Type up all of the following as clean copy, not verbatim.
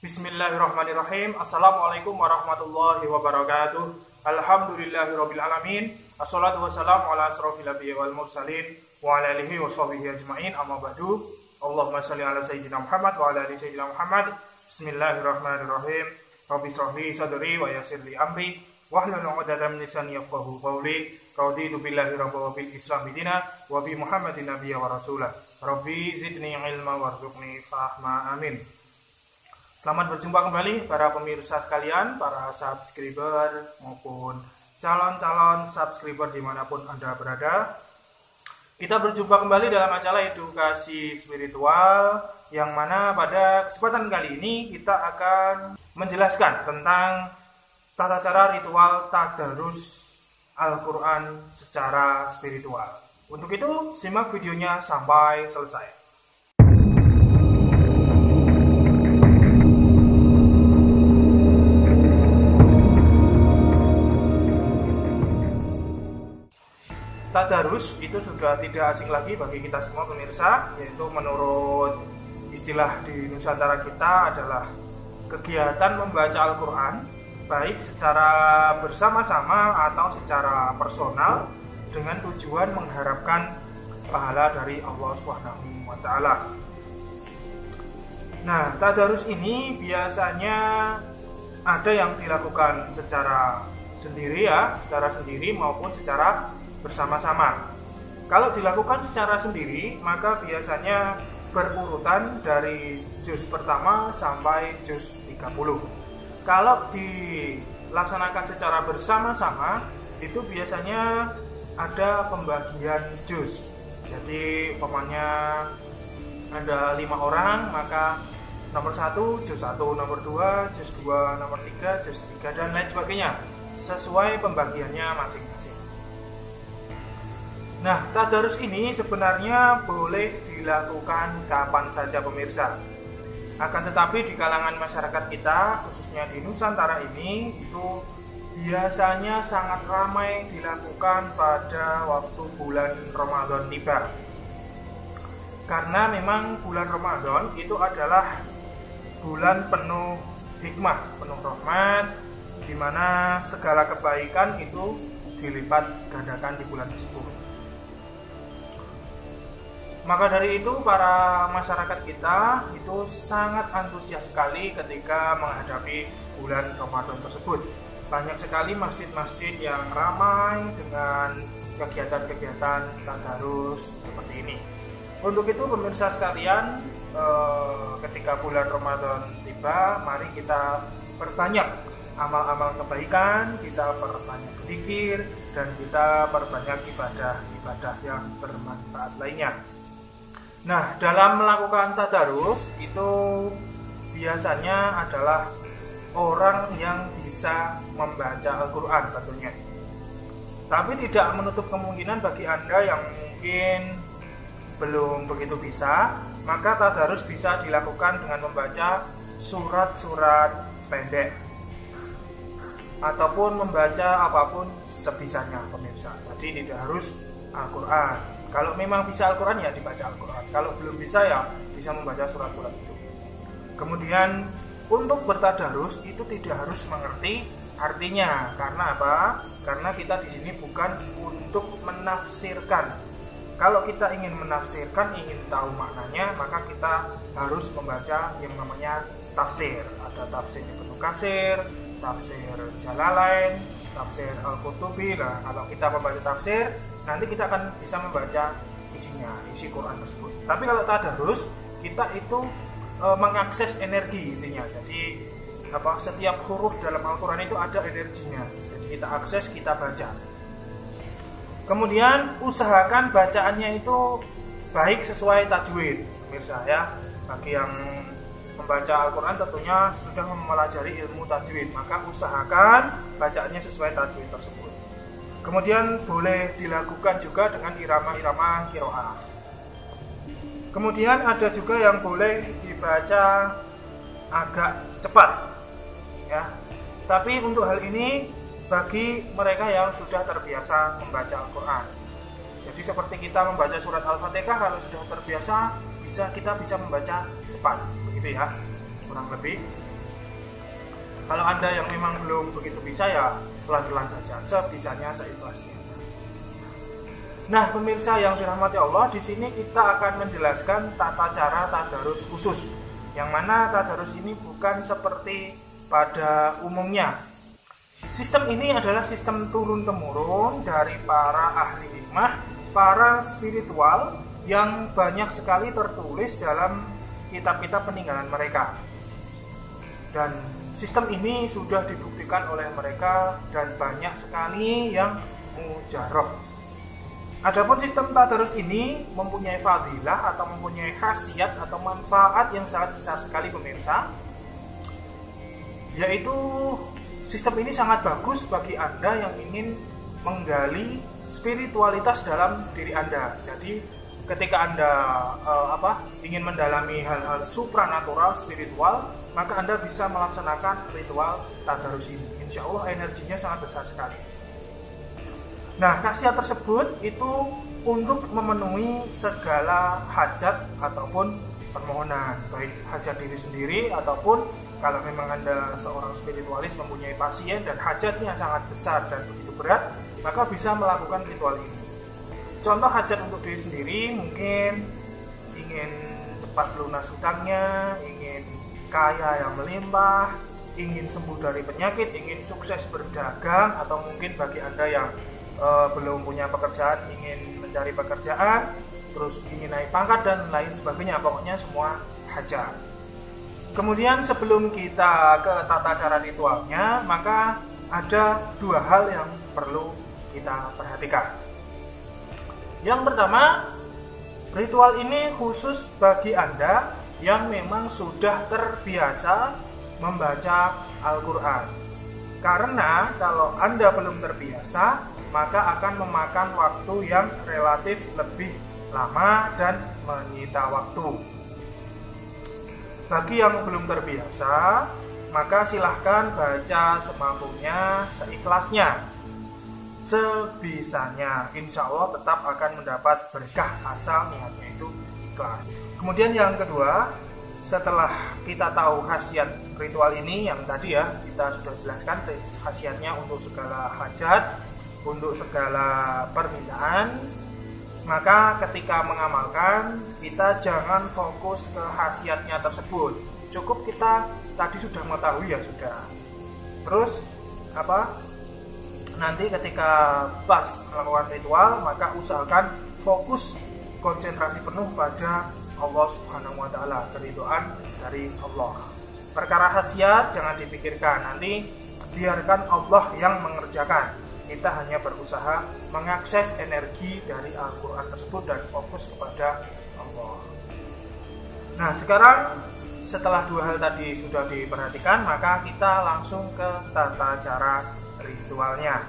Bismillahirrahmanirrahim. Assalamualaikum warahmatullahi wabarakatuh. Alhamdulillahirabbil alamin. Assalatu wassalamu ala asrofil anbiya'i wal mursalin wa ala alihi wa sahbihi ajmain. Amma ba'du. Allahumma shalli ala sayyidina Muhammad wa ala ali sayyidina Muhammad. Bismillahirrahmanirrahim. Rabbi shrah li sadri wa yassir li amri wahlul 'uqdatam min lisani yafqahu qawli. Raditu billahi rabban wa bil islam dina wa bi Muhammadin nabiyyan wa rasulah. Rabbi zidni ilma warzuqni fahma. Amin. Selamat berjumpa kembali para pemirsa sekalian, para subscriber maupun calon-calon subscriber dimanapun Anda berada. Kita berjumpa kembali dalam acara edukasi spiritual, yang mana pada kesempatan kali ini kita akan menjelaskan tentang tata cara ritual tadarus Al-Quran secara spiritual. Untuk itu, simak videonya sampai selesai. Tadarus itu sudah tidak asing lagi bagi kita semua pemirsa, yaitu menurut istilah di Nusantara kita adalah kegiatan membaca Al-Quran baik secara bersama-sama atau secara personal dengan tujuan mengharapkan pahala dari Allah Subhanahu wa Ta'ala. Nah, tadarus ini biasanya ada yang dilakukan secara sendiri maupun secara bersama-sama. Kalau dilakukan secara sendiri, maka biasanya berurutan dari juz pertama sampai juz 30. Kalau dilaksanakan secara bersama-sama, itu biasanya ada pembagian juz. Jadi umpamanya ada 5 orang, maka nomor 1 juz 1, nomor 2 juz 2, nomor 3 juz 3, dan lain sebagainya, sesuai pembagiannya masing-masing. Nah, tadarus ini sebenarnya boleh dilakukan kapan saja pemirsa. Akan tetapi di kalangan masyarakat kita, khususnya di Nusantara ini, itu biasanya sangat ramai dilakukan pada waktu bulan Ramadan tiba. Karena memang bulan Ramadan itu adalah bulan penuh hikmah, penuh rahmat, di mana segala kebaikan itu dilipat gandakan di bulan tersebut. Maka dari itu para masyarakat kita itu sangat antusias sekali ketika menghadapi bulan Ramadan tersebut. Banyak sekali masjid-masjid yang ramai dengan kegiatan-kegiatan tadarus seperti ini. Untuk itu pemirsa sekalian, ketika bulan Ramadan tiba, mari kita perbanyak amal-amal kebaikan, kita perbanyak zikir, dan kita perbanyak ibadah-ibadah yang bermanfaat lainnya. Nah, dalam melakukan tadarus itu biasanya adalah orang yang bisa membaca Al-Quran tentunya. Tapi tidak menutup kemungkinan bagi Anda yang mungkin belum begitu bisa, maka tadarus bisa dilakukan dengan membaca surat-surat pendek ataupun membaca apapun sebisanya pemirsa. Jadi tidak harus Al-Quran. Kalau memang bisa Al-Quran ya dibaca Al-Quran. Kalau belum bisa ya bisa membaca surat-surat itu. Kemudian untuk bertadarus itu tidak harus mengerti artinya. Karena apa? Karena kita di sini bukan untuk menafsirkan. Kalau kita ingin menafsirkan, ingin tahu maknanya, maka kita harus membaca yang namanya tafsir. Ada tafsir Ibnu Katsir, tafsir Jalalain, tafsir Al-Qurtubi. Nah, kalau kita membaca tafsir, nanti kita akan bisa membaca isi Quran tersebut. Tapi kalau tadarus, kita itu mengakses energi intinya. Jadi setiap huruf dalam Al-Quran itu ada energinya. Jadi kita akses, kita baca. Kemudian usahakan bacaannya itu baik sesuai tajwid, pemirsa ya. Bagi yang membaca Al-Quran tentunya sudah mempelajari ilmu tajwid, maka usahakan bacaannya sesuai tajwid tersebut. Kemudian boleh dilakukan juga dengan irama-irama qiraah. Kemudian ada juga yang boleh dibaca agak cepat ya. Tapi untuk hal ini bagi mereka yang sudah terbiasa membaca Al-Quran. Jadi seperti kita membaca surat Al-Fatihah, kalau sudah terbiasa kita bisa membaca cepat, begitu ya, kurang lebih. Kalau Anda yang memang belum begitu bisa, ya pelan-pelan saja, sebisanya, seikhlasnya. Nah, pemirsa yang dirahmati Allah, di sini kita akan menjelaskan tata cara tadarus khusus, yang mana tadarus ini bukan seperti pada umumnya. Sistem ini adalah sistem turun-temurun dari para ahli hikmah, para spiritual yang banyak sekali tertulis dalam kitab-kitab peninggalan mereka. Dan sistem ini sudah dibuktikan oleh mereka dan banyak sekali yang mujarab. Adapun sistem tadarus ini mempunyai fadilah atau mempunyai khasiat atau manfaat yang sangat besar sekali pemirsa, yaitu sistem ini sangat bagus bagi Anda yang ingin menggali spiritualitas dalam diri Anda. Jadi ketika Anda ingin mendalami hal-hal supranatural, spiritual, maka Anda bisa melaksanakan ritual tadarus ini. Insya Allah energinya sangat besar sekali. Nah, khasiat tersebut itu untuk memenuhi segala hajat ataupun permohonan, baik hajat diri sendiri ataupun kalau memang Anda seorang spiritualis mempunyai pasien dan hajatnya sangat besar dan begitu berat, maka bisa melakukan ritual ini. Contoh hajat untuk diri sendiri, mungkin ingin cepat lunas hutangnya, ingin kaya yang melimpah, ingin sembuh dari penyakit, ingin sukses berdagang, atau mungkin bagi Anda yang belum punya pekerjaan, ingin mencari pekerjaan, terus ingin naik pangkat dan lain sebagainya, pokoknya semua hajat. Kemudian sebelum kita ke tata cara ritualnya, maka ada dua hal yang perlu kita perhatikan. Yang pertama, ritual ini khusus bagi Anda yang memang sudah terbiasa membaca Al-Quran. Karena kalau Anda belum terbiasa, maka akan memakan waktu yang relatif lebih lama dan menyita waktu. Bagi yang belum terbiasa, maka silahkan baca semampunya, seikhlasnya, sebisanya. Insya Allah tetap akan mendapat berkah asal niatnya itu ikhlas. Kemudian yang kedua, setelah kita tahu khasiat ritual ini yang tadi ya kita sudah jelaskan khasiatnya untuk segala hajat, untuk segala permintaan, maka ketika mengamalkan kita jangan fokus ke khasiatnya tersebut. Cukup kita tadi sudah mengetahui ya sudah. Terus nanti ketika pas melakukan ritual, maka usahakan fokus konsentrasi penuh pada Allah Subhanahu wa taala, keridhaan dari Allah. Perkara khasiat jangan dipikirkan, nanti biarkan Allah yang mengerjakan. Kita hanya berusaha mengakses energi dari Al-Quran tersebut dan fokus kepada Allah. Nah, sekarang setelah dua hal tadi sudah diperhatikan, maka kita langsung ke tata cara ritualnya.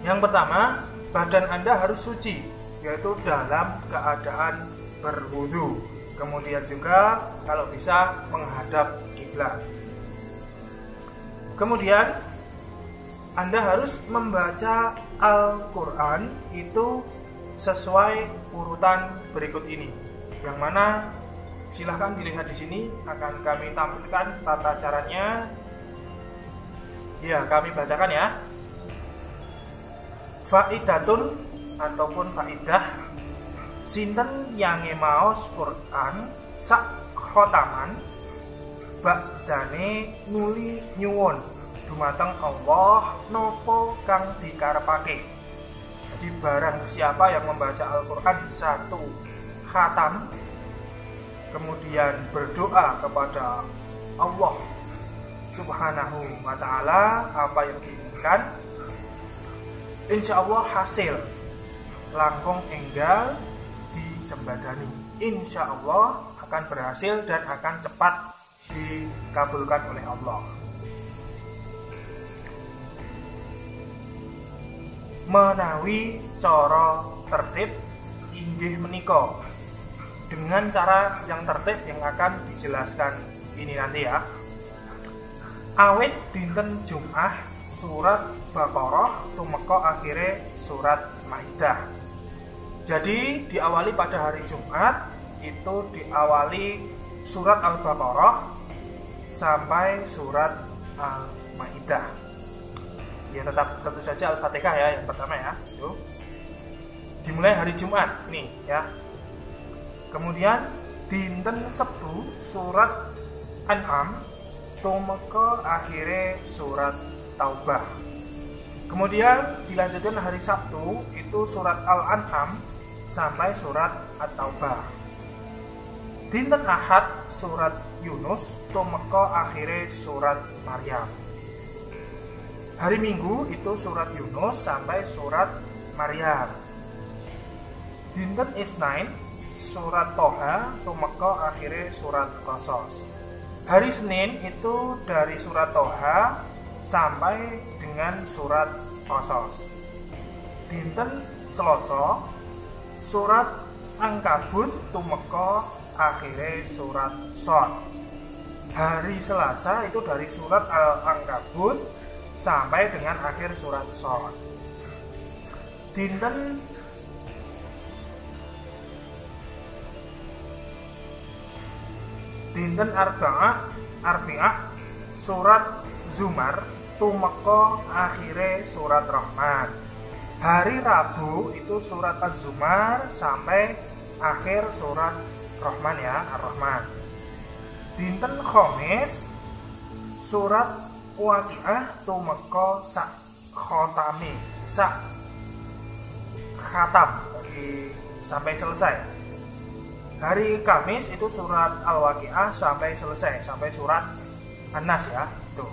Yang pertama, badan Anda harus suci, yaitu dalam keadaan berwudu. Kemudian juga kalau bisa menghadap kiblat. Kemudian Anda harus membaca Al-Quran itu sesuai urutan berikut ini, yang mana silahkan dilihat di sini akan kami tampilkan tata caranya. Ya, kami bacakan ya. Faidatun ataupun faidah, sinten yang maos Quran sak khotaman bakdane nuli nyuwun dumateng Allah nopo kang dikarepake. Jadi barang siapa yang membaca Al-Quran satu khatam, kemudian berdoa kepada Allah Subhanahu wa ta'ala apa yang diinginkan, insya Allah hasil langkung enggal disembadani. Insya Allah akan berhasil dan akan cepat dikabulkan oleh Allah. Menawi cara tertib inggih menika, dengan cara yang tertib yang akan dijelaskan ini nanti ya. Awit dinten Jum'ah surat Baqarah tumeka akhire surat Maidah. Jadi diawali pada hari Jumat, itu diawali surat Al-Baqarah sampai surat Al-Maidah. Ya tetap tentu saja Al-Fatihah ya yang pertama ya. Itu dimulai hari Jumat nih ya. Kemudian dinten Sabtu surat An'am tumeka akhire surat Taubah. Kemudian dilanjutkan hari Sabtu itu surat Al-An'am sampai surat At-Taubah. Dinten Ahad surat Yunus tumeka akhire surat Maryam. Hari Minggu itu surat Yunus sampai surat Maryam. Dinten Isnain surat Toha tumeka akhire surat Qasas. Hari Senin itu dari surat Toha sampai dengan surat Qasas. Dinten Selasa surat Ankabut tumeka akhire surat Shad. Hari Selasa itu dari surat Al-Ankabut sampai dengan akhir surat Shad. Dinten Arbi'ah surat Zumar tumeka akhire surat Rahman. Hari Rabu itu surat Az-Zumar sampai akhir surat Rahman ya, Ar-Rahman. Dinten Khamis surat Waqiah tumeka sak khatam sampai selesai. Hari Kamis itu surat Al-Waqiah sampai selesai, sampai surat An-Nas ya. Tuh.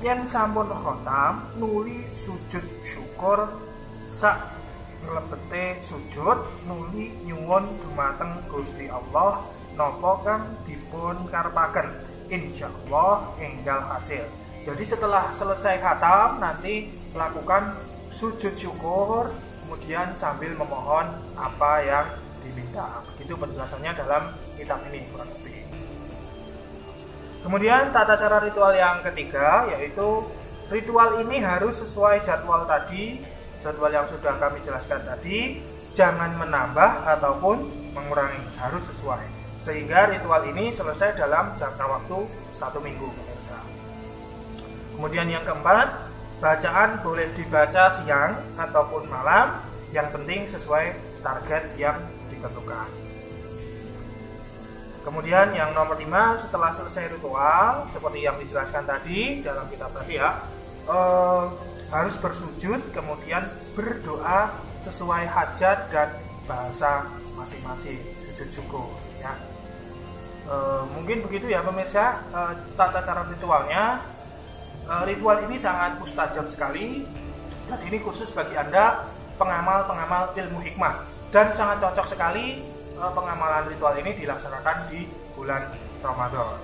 Yen sampun khatam nuli sujud syukur sak mlebete sujud nuli nyuwun dumateng Gusti Allah napa kang dipun karepaken, insyaallah enggal hasil. Jadi setelah selesai khatam nanti lakukan sujud syukur, kemudian sambil memohon apa yang diminta. Begitu penjelasannya dalam kitab ini kurang lebih. Kemudian tata cara ritual yang ketiga yaitu ritual ini harus sesuai jadwal tadi, jadwal yang sudah kami jelaskan tadi, jangan menambah ataupun mengurangi, harus sesuai. Sehingga ritual ini selesai dalam jangka waktu 1 minggu pemirsa. Kemudian yang keempat, bacaan boleh dibaca siang ataupun malam, yang penting sesuai target yang ditentukan. Kemudian yang nomor 5, setelah selesai ritual seperti yang dijelaskan tadi dalam kitab tadi ya, harus bersujud kemudian berdoa sesuai hajat dan bahasa masing-masing, sujud syukur ya. Mungkin begitu ya pemirsa, tata cara ritualnya. Ritual ini sangat mustajab sekali dan ini khusus bagi Anda pengamal-pengamal ilmu hikmah, dan sangat cocok sekali pengamalan ritual ini dilaksanakan di bulan Ramadan.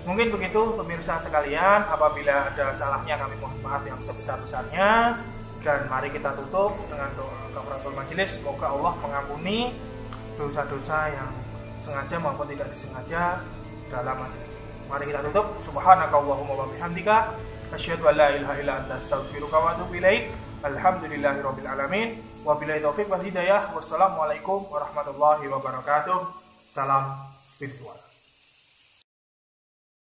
Mungkin begitu pemirsa sekalian, apabila ada salahnya kami mohon maaf yang sebesar-besarnya, dan mari kita tutup dengan doa kafaratul majelis. Semoga Allah mengampuni dosa-dosa yang sengaja maupun tidak disengaja dalam majelis. Mari kita tutup. Subhanakallahumma wa bihamdika asyhadu an la ilaha illa anta astaghfiruka wa atubu ilaik. Alhamdulillahirabbil alamin. Wabillahi taufiq wal hidayah. Wassalamualaikum warahmatullahi wabarakatuh. Salam spiritual.